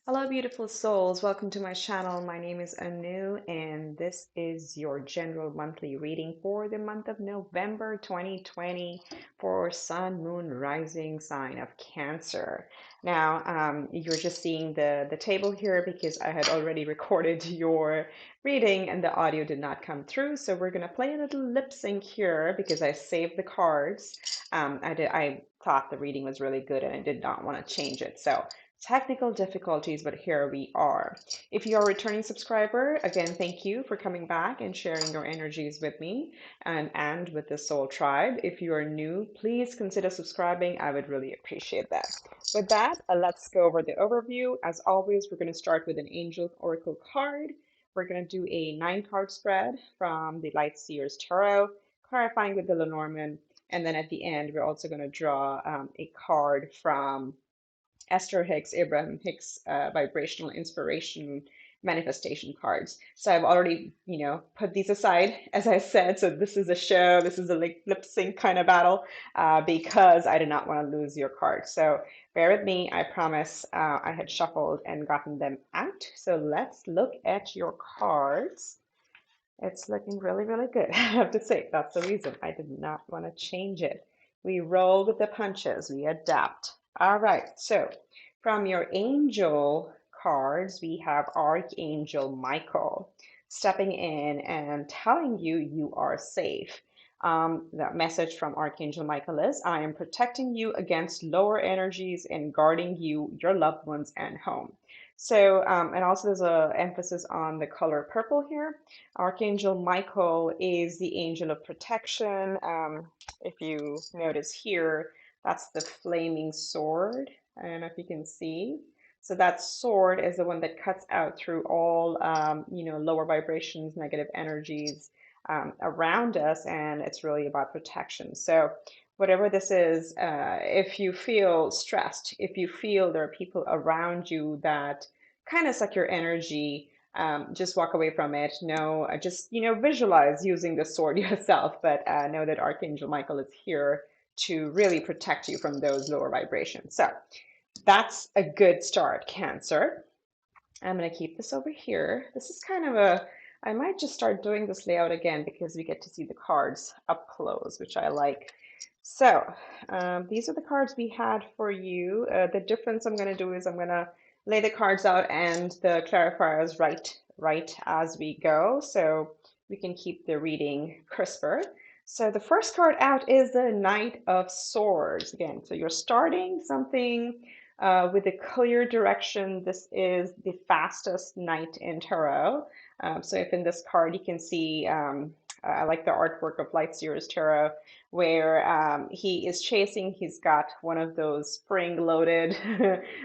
Hello, beautiful souls. Welcome to my channel. My name is Anu, and this is your general monthly reading for the month of November 2020 for Sun, Moon, Rising sign of Cancer. Now, you're just seeing the table here because I had already recorded your reading and the audio did not come through. So we're going to play a little lip sync here because I saved the cards. I thought the reading was really good and I did not want to change it. So technical difficulties, but here we are. If you're a returning subscriber, again, thank you for coming back and sharing your energies with me and with the Soul Tribe. If you are new, please consider subscribing. I would really appreciate that. With that, let's go over the overview. As always, we're going to start with an Angel Oracle card. We're going to do a 9-card spread from the Light Seers Tarot, clarifying with the Lenormand. And then at the end, we're also going to draw a card from Esther Hicks, Abraham Hicks, vibrational inspiration manifestation cards. So I've already, put these aside, as I said. So this is a show, this is a lip sync kind of battle because I did not want to lose your cards. So bear with me. I promise I had shuffled and gotten them out. So let's look at your cards. It's looking really, really good. I have to say, that's the reason I did not want to change it. We roll with the punches, we adapt. All right, so from your angel cards, we have Archangel Michael stepping in and telling you you are safe. That message from Archangel Michael is, I am protecting you against lower energies and guarding you, your loved ones, and home. So, and also there's a emphasis on the color purple here. Archangel Michael is the angel of protection. If you notice here, that's the flaming sword. I don't know if you can see. So that sword is the one that cuts out through all, lower vibrations, negative energies around us, and it's really about protection. So whatever this is, if you feel stressed, if you feel there are people around you that kind of suck your energy, just walk away from it. No, just visualize using the sword yourself, but know that Archangel Michael is here to really protect you from those lower vibrations. So that's a good start, Cancer. I'm going to keep this over here. This is kind of I might just start doing this layout again because we get to see the cards up close, which I like. So these are the cards we had for you. The difference I'm going to do is I'm going to lay the cards out and the clarifiers right as we go, so we can keep the reading crisper. So the first card out is the Knight of Swords. Again, so you're starting something with a clear direction. This is the fastest knight in tarot. So if in this card you can see, I like the artwork of Light Seers Tarot, where he is chasing, he's got one of those spring-loaded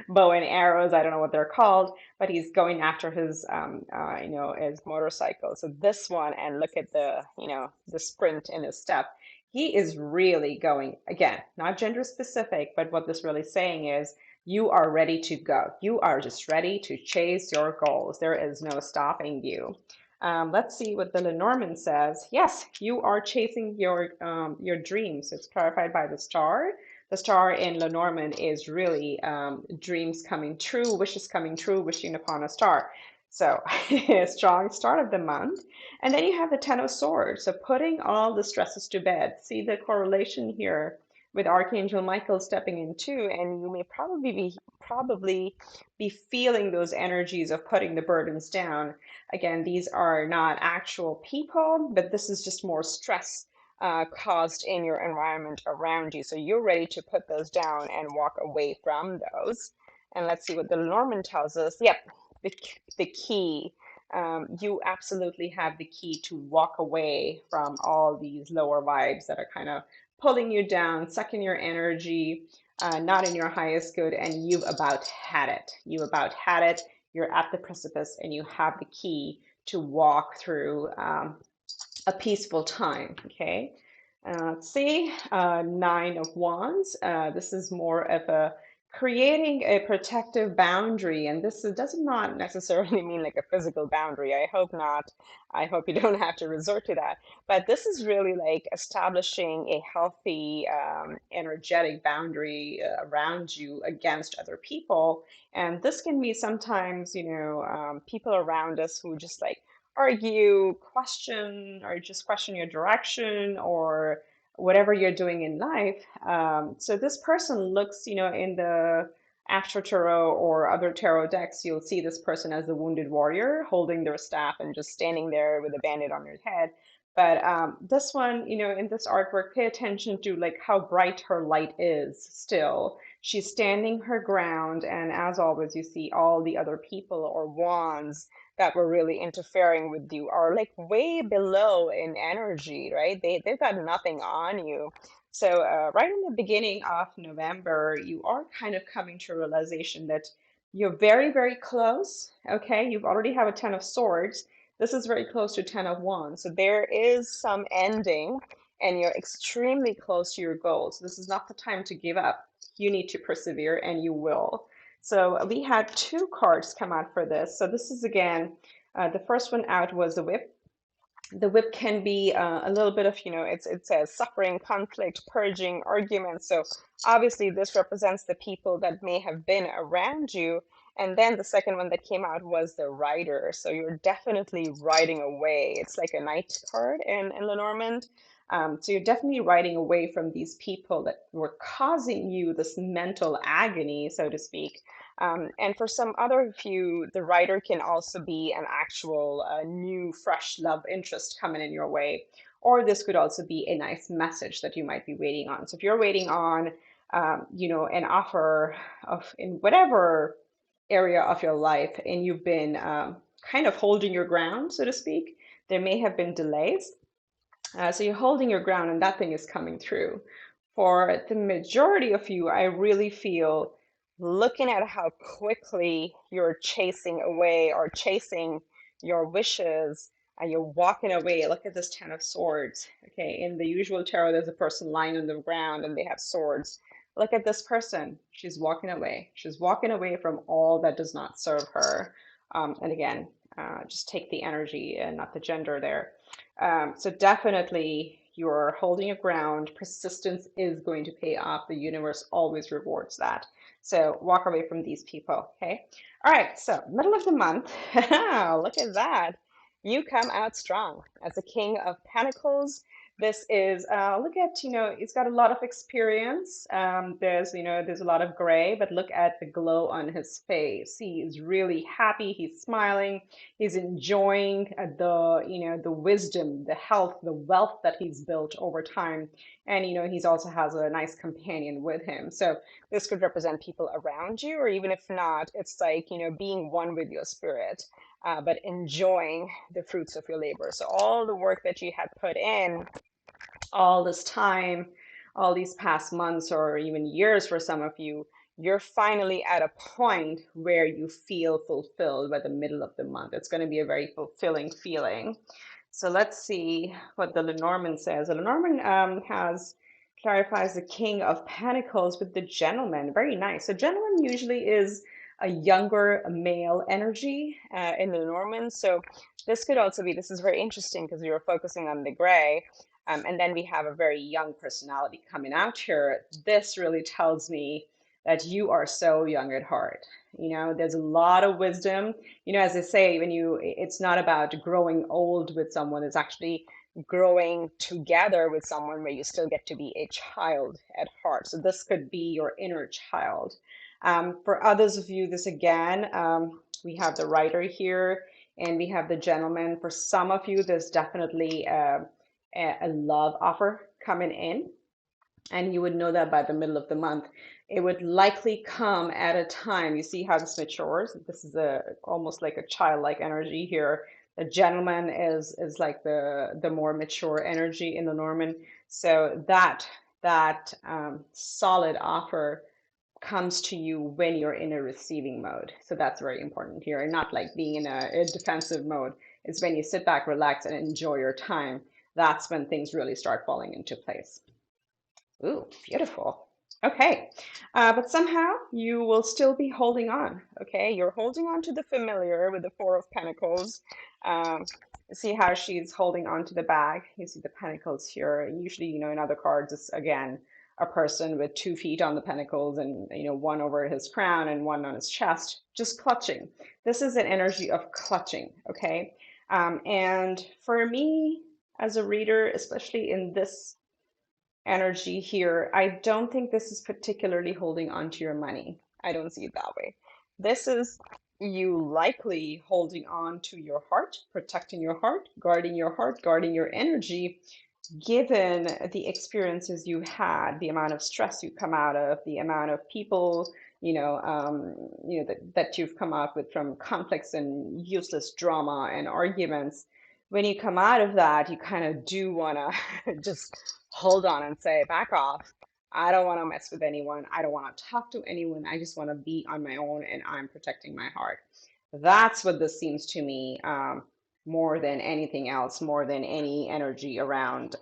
bow and arrows, I don't know what they're called, but he's going after his, his motorcycle. So this one, and look at the sprint in his step. He is really going, again, not gender specific, but what this really saying is, you are ready to go. You are just ready to chase your goals. There is no stopping you. Let's see what the Lenormand says. Yes, you are chasing your dreams. It's clarified by the star. The star in Lenormand is really dreams coming true, wishes coming true, wishing upon a star. So a strong start of the month. And then you have the Ten of Swords. So putting all the stresses to bed. See the correlation here with Archangel Michael stepping in too, and you may probably be feeling those energies of putting the burdens down. Again, these are not actual people, but this is just more stress caused in your environment around you. So you're ready to put those down and walk away from those. And let's see what the Norman tells us. Yep, the key. You absolutely have the key to walk away from all these lower vibes that are kind of pulling you down, sucking your energy, not in your highest good, and you've about had it. You've about had it. You're at the precipice, and you have the key to walk through a peaceful time. Okay. Let's see, Nine of Wands. This is more of a creating a protective boundary, and this does not necessarily mean like a physical boundary. I hope not. I hope you don't have to resort to that. But this is really like establishing a healthy, energetic boundary around you against other people. And this can be sometimes, people around us who just like argue, question, or just question your direction or whatever you're doing in life. So this person looks, in the After Tarot or other tarot decks, you'll see this person as the wounded warrior holding their staff and just standing there with a bandit on their head. But this one, in this artwork, pay attention to like how bright her light is still. She's standing her ground, and as always, you see all the other people or wands that were really interfering with you are like way below in energy, right? They've got nothing on you. So right in the beginning of November, you are kind of coming to a realization that you're very, very close. Okay, you've already have a Ten of Swords. This is very close to Ten of Wands. So there is some ending, and you're extremely close to your goals. This is not the time to give up. You need to persevere, and you will. So we had two cards come out for this. So this is again, the first one out was the Whip. The Whip can be a little bit of, it says suffering, conflict, purging, arguments. So obviously this represents the people that may have been around you. And then the second one that came out was the Rider. So you're definitely riding away. It's like a knight card in Lenormand. So you're definitely riding away from these people that were causing you this mental agony, so to speak. And for some other of you, the writer can also be an actual new, fresh love interest coming in your way. Or this could also be a nice message that you might be waiting on. So if you're waiting on, an offer of in whatever area of your life and you've been kind of holding your ground, so to speak, there may have been delays. So you're holding your ground and that thing is coming through. For the majority of you, I really feel looking at how quickly you're chasing away or chasing your wishes and you're walking away. Look at this Ten of Swords. Okay, in the usual tarot, there's a person lying on the ground and they have swords. Look at this person. She's walking away. She's walking away from all that does not serve her. And again, just take the energy and not the gender there. So definitely you're holding your ground. Persistence is going to pay off. The universe always rewards that. So walk away from these people, okay? All right, so middle of the month. Look at that. You come out strong as a King of Pentacles. This is, look at, he's got a lot of experience. There's a lot of gray, but look at the glow on his face. He is really happy. He's smiling. He's enjoying the wisdom, the health, the wealth that he's built over time. And, he's also has a nice companion with him. So this could represent people around you, or even if not, it's like, being one with your spirit, but enjoying the fruits of your labor. So all the work that you had put in all this time, all these past months or even years for some of you, you're finally at a point where you feel fulfilled by the middle of the month. It's going to be a very fulfilling feeling. So let's see what the Lenormand says. The Lenormand clarifies the King of Pentacles with the Gentleman. Very nice. So Gentleman usually is a younger male energy in the Lenormand. So this could also be, this is very interesting because we were focusing on the gray. And then we have a very young personality coming out here. This really tells me that you are so young at heart. There's a lot of wisdom. As I say, it's not about growing old with someone, it's actually growing together with someone where you still get to be a child at heart. So this could be your inner child. For others of you, this again, we have the Rider here and we have the Gentleman. For some of you, there's definitely a love offer coming in, and you would know that by the middle of the month. It would likely come at a time, you see how this matures. This is almost like a childlike energy here. The Gentleman is like the more mature energy in the Norman. So that solid offer comes to you when you're in a receiving mode. So that's very important here, and not like being in a defensive mode. It's when you sit back, relax, and enjoy your time. That's when things really start falling into place. Ooh, beautiful. Okay, but somehow you will still be holding on. Okay, you're holding on to the familiar with the Four of Pentacles. Um, see how she's holding on to the bag. You see the pentacles here. Usually, in other cards, it's again a person with 2 feet on the pentacles and one over his crown and one on his chest, just clutching. This is an energy of clutching. Okay, and for me as a reader, especially in this energy here, I don't think this is particularly holding on to your money. I don't see it that way. This is you likely holding on to your heart, protecting your heart, guarding your energy, given the experiences you had, the amount of stress you come out of, the amount of people, that you've come out with from conflicts and useless drama and arguments. When you come out of that, you kind of do want to just hold on and say, back off. I don't want to mess with anyone. I don't want to talk to anyone. I just want to be on my own and I'm protecting my heart. That's what this seems to me, more than anything else, more than any energy around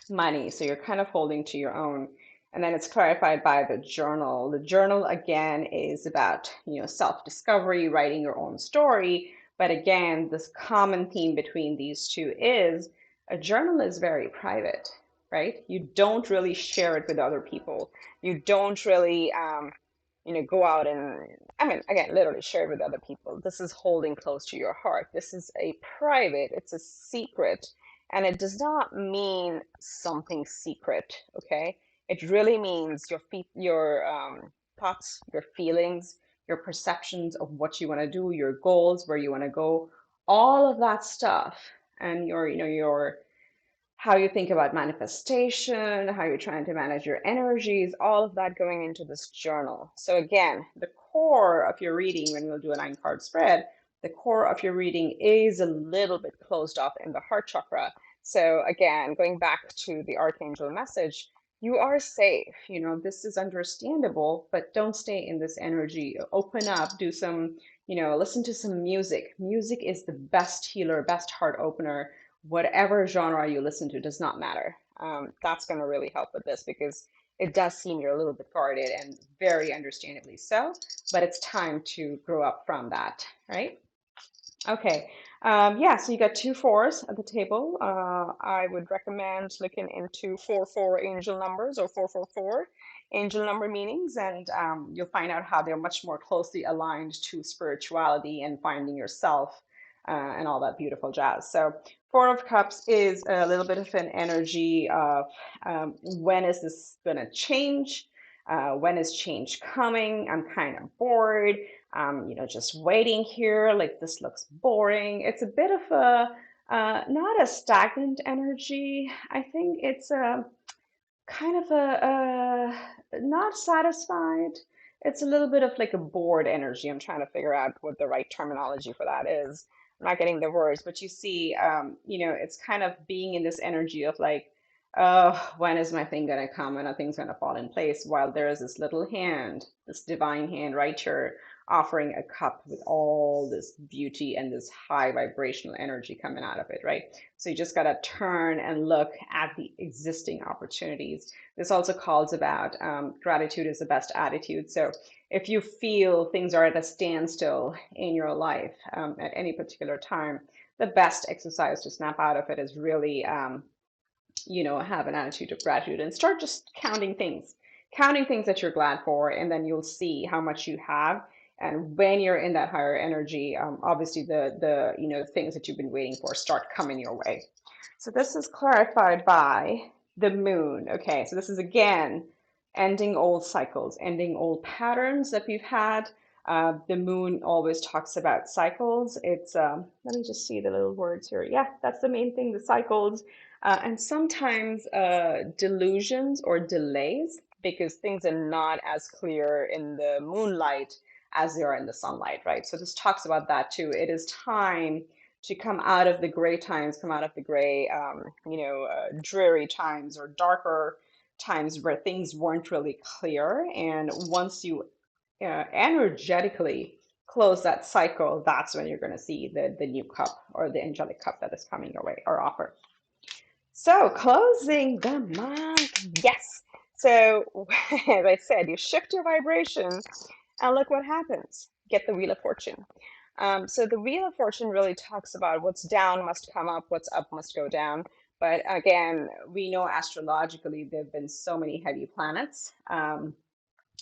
money. So you're kind of holding to your own. And then it's clarified by the journal. The journal, again, is about, self-discovery, writing your own story. But again, this common theme between these two is a journal is very private, right? You don't really share it with other people. You don't really, go out and, I mean, again, literally share it with other people. This is holding close to your heart. This is a private, it's a secret, and it does not mean something secret, okay? It really means your thoughts, your feelings, your perceptions of what you want to do, your goals, where you want to go, all of that stuff, and your how you think about manifestation, how you're trying to manage your energies, all of that going into this journal. So again, the core of your reading, when we'll do a 9 card spread, the core of your reading is a little bit closed off in the heart chakra. So again, going back to the archangel message, you are safe. This is understandable, but don't stay in this energy. Open up, do some, listen to some music. Music is the best healer, best heart opener. Whatever genre you listen to does not matter. That's going to really help with this because it does seem you're a little bit guarded and very understandably so, but it's time to grow up from that, right? Okay, yeah, so you got 2 4s at the table. I would recommend looking into 4 4 angel numbers or 444 angel number meanings, and you'll find out how they're much more closely aligned to spirituality and finding yourself and all that beautiful jazz. So, 4 of Cups is a little bit of an energy of when is this going to change? When is change coming? I'm kind of bored. Just waiting here, like this looks boring. It's a bit of a not a stagnant energy. I think it's a kind of a not satisfied. It's a little bit of like a bored energy. I'm trying to figure out what the right terminology for that is. I'm not getting the words, but you see, it's kind of being in this energy of like, oh, when is my thing gonna come? When are things gonna fall in place? While there is this little hand, this divine hand right here, offering a cup with all this beauty and this high vibrational energy coming out of it, right? So you just gotta turn and look at the existing opportunities. This also calls about gratitude is the best attitude. So if you feel things are at a standstill in your life at any particular time, the best exercise to snap out of it is really, have an attitude of gratitude and start just counting things that you're glad for, and then you'll see how much you have. And when you're in that higher energy, obviously the things that you've been waiting for start coming your way. So this is clarified by the moon. Okay, so this is again ending old cycles, ending old patterns that we've had. The moon always talks about cycles. It's let me just see the little words here. Yeah, that's the main thing, the cycles. And sometimes delusions or delays because things are not as clear in the moonlight as they are in the sunlight, right? So this talks about that too. It is time to come out of the gray times, come out of the gray, dreary times or darker times where things weren't really clear. And once you energetically close that cycle, that's when you're going to see the new cup or the angelic cup that is coming your way or offer. So closing the month, yes. So, as I said, you shift your vibration and look what happens. Get the Wheel of Fortune. So the Wheel of Fortune really talks about what's down must come up, what's up must go down. But again, we know astrologically there have been so many heavy planets.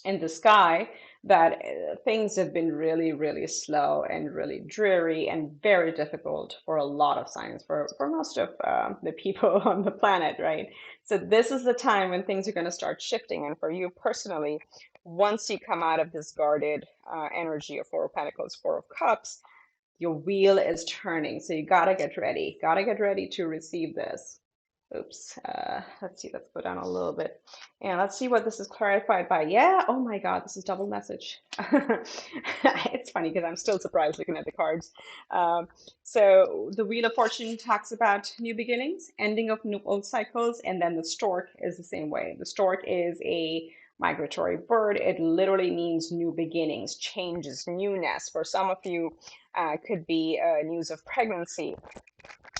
In the sky that things have been really, really slow and really dreary and very difficult for a lot of signs, for most of the people on the planet, right? So this is the time when things are going to start shifting. And for you personally, once you come out of this guarded energy of Four of Pentacles, Four of Cups, your wheel is turning. So you got to get ready to receive this. Oops. Let's see. Let's go down a little bit. And let's see what this is clarified by. Yeah. Oh my God. This is double message. It's funny because I'm still surprised looking at the cards. Um, so the Wheel of Fortune talks about new beginnings, ending of new old cycles, and then the stork is the same way. The stork is a migratory bird. It literally means new beginnings, changes, newness. For some of you, could be news of pregnancy.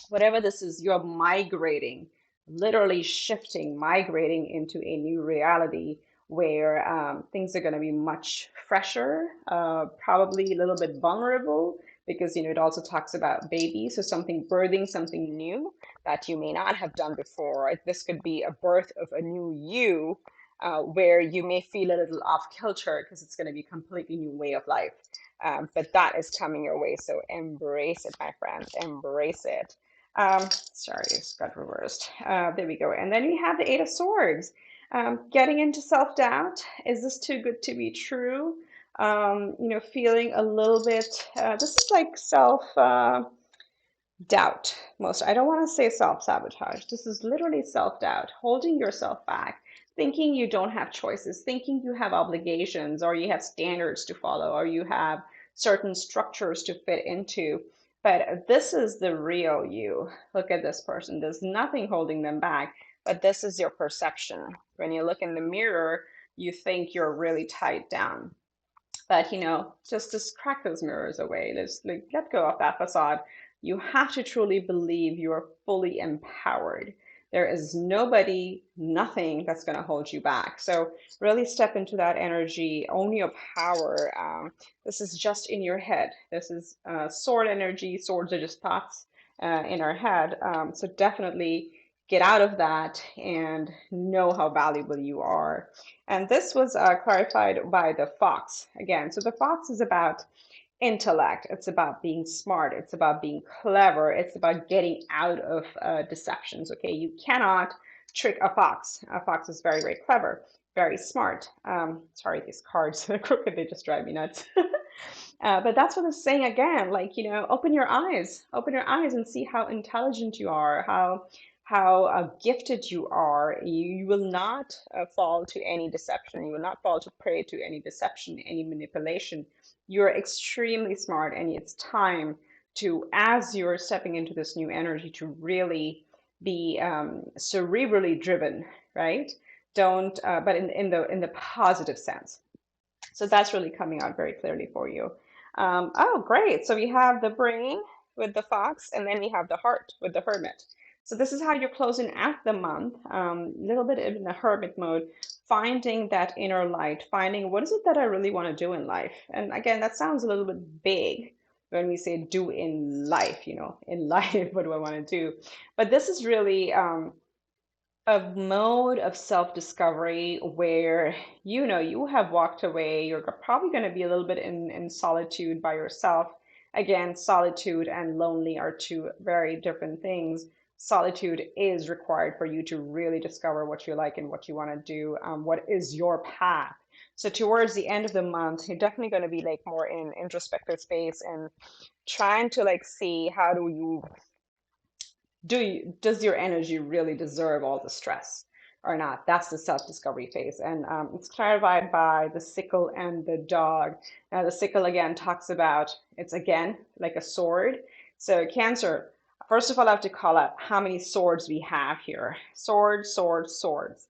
Whatever this is, you're migrating, literally shifting, migrating into a new reality where things are going to be much fresher, probably a little bit vulnerable because it also talks about babies, so something birthing something new that you may not have done before. Right? This could be a birth of a new you, where you may feel a little off kilter because it's going to be a completely new way of life. But that is coming your way, so embrace it, my friends, embrace it. Sorry, it's got reversed. There we go. And then we have the Eight of Swords. Getting into self-doubt. Is this too good to be true? Feeling a little bit, this is like doubt most. I don't want to say self-sabotage. This is literally self-doubt, holding yourself back, thinking you don't have choices, thinking you have obligations or you have standards to follow or you have certain structures to fit into. But this is the real you. Look at this person. There's nothing holding them back, but this is your perception. When you look in the mirror, you think you're really tied down. But just crack those mirrors away. Let's let go of that facade. You have to truly believe you are fully empowered. There is nobody, nothing that's going to hold you back. So really step into that energy, own your power. This is just in your head. This is sword energy. Swords are just thoughts in our head. So definitely get out of that and know how valuable you are. And this was clarified by the fox again. So the fox is about intellect. It's about being smart. It's about being clever. It's about getting out of deceptions. Okay, you cannot trick a fox. A fox is very, very clever, very smart. Sorry, these cards are crooked. They just drive me nuts. But that's what it's saying again. Like, open your eyes and see how intelligent you are, how gifted you are. You will not fall to any deception. You will not fall to prey to any deception, any manipulation. You're extremely smart, and it's time to, as you're stepping into this new energy, to really be cerebrally driven, right? Don't, but in the positive sense. So that's really coming out very clearly for you. Oh, great. So we have the brain with the fox, and then we have the heart with the hermit. So this is how you're closing out the month, a little bit in the hermit mode, finding that inner light, finding what is it that I really want to do in life. And again, that sounds a little bit big when we say do in life, in life, what do I want to do? But this is really a mode of self-discovery where you have walked away. You're probably going to be a little bit in solitude by yourself. Again, solitude and lonely are two very different things. Solitude is required for you to really discover what you like and what you want to do, what is your path. So towards the end of the month, you're definitely going to be like more in introspective space and trying to like see how do you does your energy really deserve all the stress or not? That's the self-discovery phase. And it's clarified by the sickle and the dog. Now the sickle again talks about, it's again like a sword. So Cancer, first of all, I have to call out how many swords we have here. Swords, swords, swords.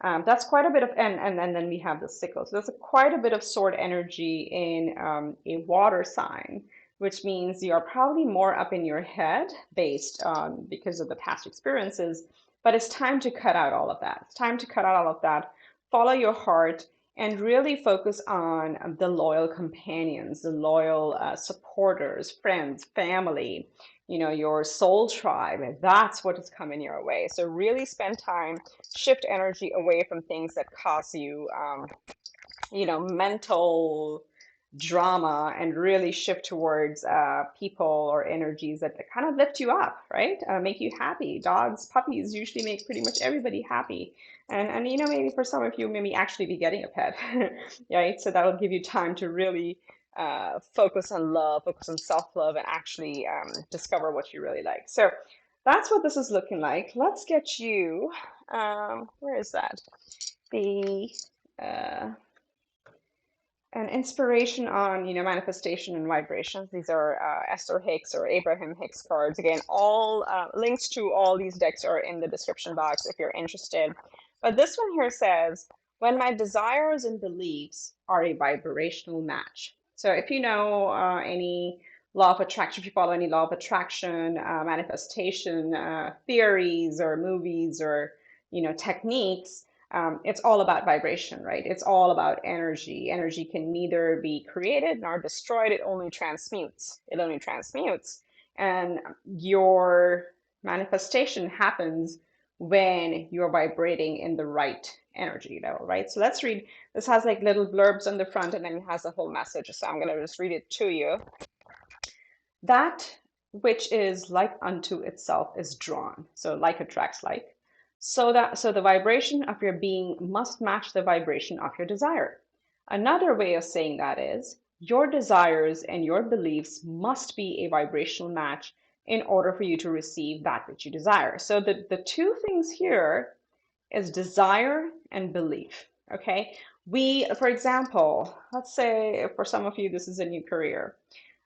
That's quite a bit of, and then we have the sickle. So there's quite a bit of sword energy in a water sign, which means you're probably more up in your head based on because of the past experiences. But it's time to cut out all of that. It's time to cut out all of that. follow your heart and really focus on the loyal companions, the loyal supporters, friends, family, your soul tribe. That's what is coming your way. So really spend time, shift energy away from things that cause you, mental drama, and really shift towards people or energies that kind of lift you up, right? Make you happy. Dogs, puppies usually make pretty much everybody happy. And maybe for some of you, maybe actually be getting a pet, right? So that will give you time to really focus on love, focus on self-love, and actually discover what you really like. So that's what this is looking like. Let's get you, where is that? The uh, an inspiration on manifestation and vibrations. These are Esther Hicks or Abraham Hicks cards. Again, all links to all these decks are in the description box if you're interested. But this one here says, when my desires and beliefs are a vibrational match. So if you know any law of attraction, if you follow any law of attraction, manifestation theories or movies or techniques, it's all about vibration, right? It's all about energy. Energy can neither be created nor destroyed. It only transmutes. It only transmutes. And your manifestation happens when you're vibrating in the right energy level, right? So let's read. This has like little blurbs on the front and then it has a whole message. So I'm going to just read it to you. That which is like unto itself is drawn. So like attracts like. So the vibration of your being must match the vibration of your desire. Another way of saying that is your desires and your beliefs must be a vibrational match in order for you to receive that which you desire. So the two things here is desire and belief. Okay. For example, let's say for some of you, this is a new career.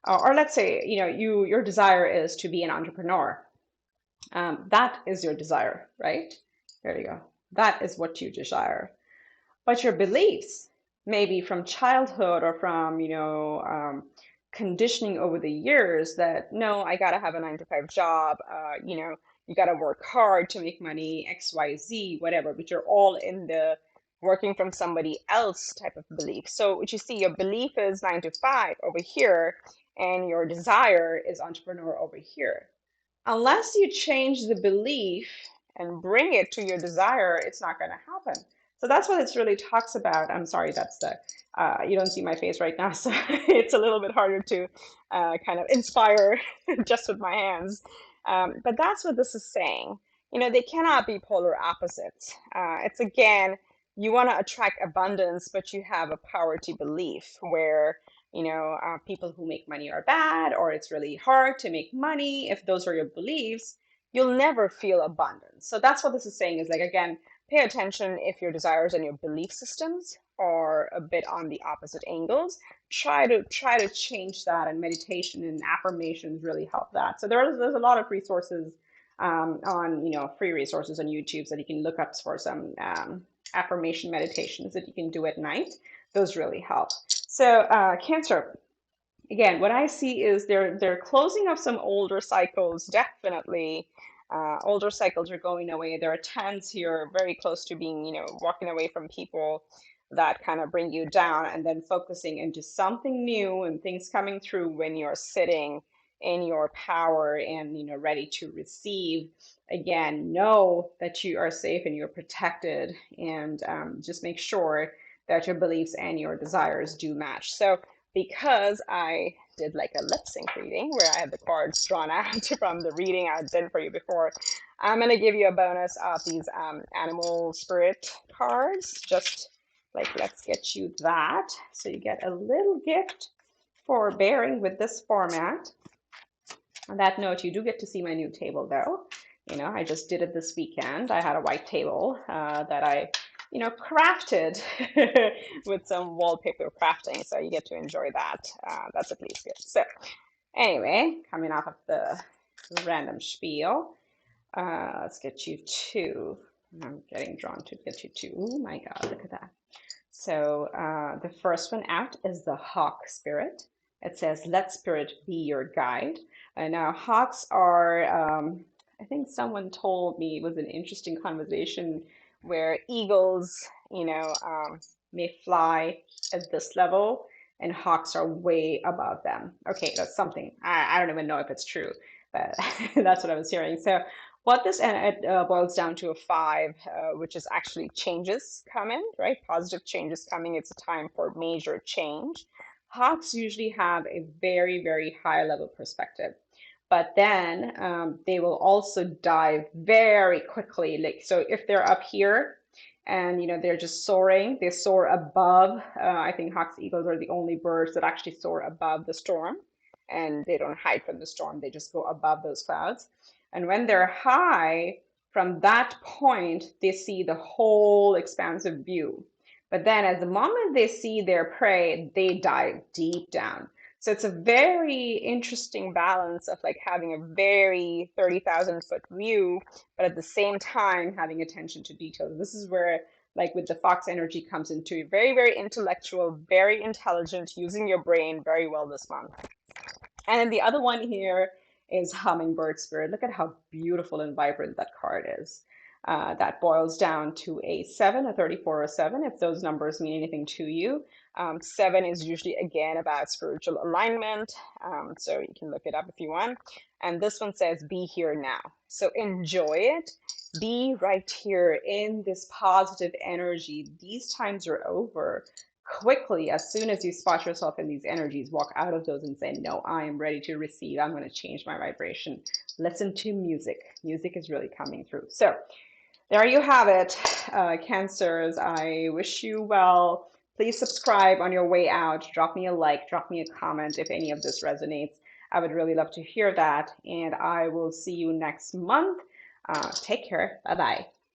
Or let's say, your desire is to be an entrepreneur. That is your desire, right? There you go. That is what you desire. But your beliefs, maybe from childhood or from, conditioning over the years that, no, I gotta have a 9 to 5 job, you gotta work hard to make money, X, Y, Z, whatever, but you're all in the working from somebody else type of belief. So what you see, your belief is 9 to 5 over here, and your desire is entrepreneur over here. Unless you change the belief and bring it to your desire, it's not going to happen. So that's what it really talks about. I'm sorry, that's you don't see my face right now, so it's a little bit harder to kind of inspire just with my hands. But that's what this is saying. They cannot be polar opposites. It's again, you want to attract abundance, but you have a poverty belief where people who make money are bad, or it's really hard to make money. If those are your beliefs, you'll never feel abundance. So that's what this is saying is like, again, pay attention if your desires and your belief systems are a bit on the opposite angles. Try to change that, and meditation and affirmations really help that. So there's a lot of resources on free resources on YouTube that you can look up for some affirmation meditations that you can do at night. Those really help. So Cancer, again, what I see is they're closing up some older cycles, definitely. Older cycles are going away. There are tens here very close to being, walking away from people that kind of bring you down, and then focusing into something new and things coming through when you're sitting in your power and, ready to receive. Again, know that you are safe and you're protected, and just make sure that your beliefs and your desires do match. So because I did like a lip sync reading where I had the cards drawn out from the reading I did for you before, I'm going to give you a bonus of these animal spirit cards. Just like, let's get you that. So you get a little gift for bearing with this format. On that note, you do get to see my new table though. I just did it this weekend. I had a white table that I crafted with some wallpaper crafting. So you get to enjoy that. That's at least good. So anyway, coming off of the random spiel, let's get you two. I'm getting drawn to get you two. Oh my God, look at that. So the first one out is the hawk spirit. It says, let spirit be your guide. And now hawks are, I think someone told me it was an interesting conversation where eagles may fly at this level, and hawks are way above them. Okay, that's something. I don't even know if it's true, but that's what I was hearing. So what this and it boils down to a 5, which is actually changes coming, right? Positive changes coming. It's a time for major change. Hawks usually have a very, very high level perspective, but then they will also dive very quickly. Like, so if they're up here and they're just soaring, they soar above. I think hawks, eagles are the only birds that actually soar above the storm, and they don't hide from the storm. They just go above those clouds. And when they're high, from that point, they see the whole expansive view. But then at the moment they see their prey, they dive deep down. So it's a very interesting balance of like having a very 30,000-foot view, but at the same time having attention to detail. This is where, like with the fox energy, comes into very, very intellectual, very intelligent, using your brain very well this month. And then the other one here is Hummingbird Spirit. Look at how beautiful and vibrant that card is. That boils down to a 7, a 34, or a 7, if those numbers mean anything to you. 7 is usually, again, about spiritual alignment. So you can look it up if you want. And this one says, be here now. So enjoy it. Be right here in this positive energy. These times are over. Quickly, as soon as you spot yourself in these energies, walk out of those and say, no, I am ready to receive. I'm going to change my vibration. Listen to music. Music is really coming through. So there you have it, Cancers. I wish you well. Please subscribe on your way out. Drop me a like, drop me a comment if any of this resonates. I would really love to hear that. And I will see you next month. Take care. Bye-bye.